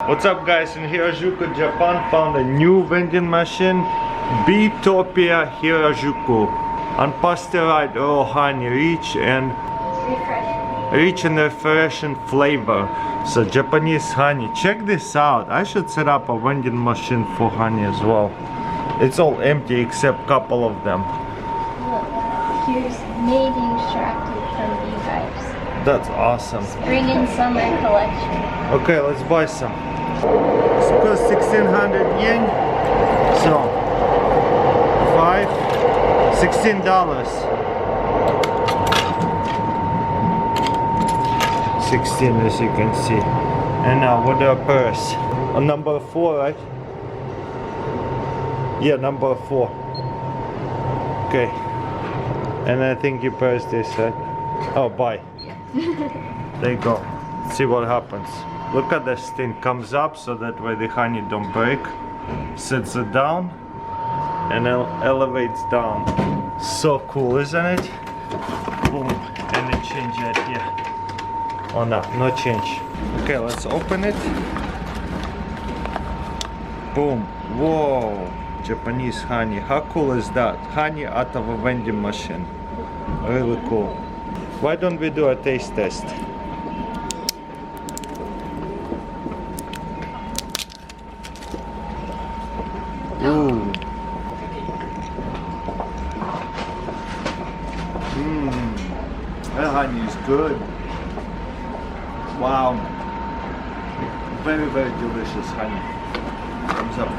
What's up guys, in Hirajuku, Japan, found a new vending machine, Beetopia Hirajuku. Unpasteurized raw honey, rich and refreshing flavor. So Japanese honey. Check this out. I should set up a vending machine for honey as well. It's all empty except couple of them. Look, here's made and extracted from beehives. That's awesome. Spring and summer collection. Okay, let's buy some. It's cost 1600 yen. So $16. 16 as you can see. And now with our purse. Number 4, right? Yeah, number 4. Okay. And I think you press this, right? Oh, bye. There you go. See what happens. Look at this thing comes up so that way the honey don't break. Sets it down and elevates down. So cool, isn't it? Boom. And then change it here. Oh no, no change. Okay, let's open it. Boom. Whoa. Japanese honey. How cool is that? Honey out of a vending machine. Really cool. Why don't we do a taste test? Ooh. That honey is good. Wow. Very, very delicious honey. Thumbs up.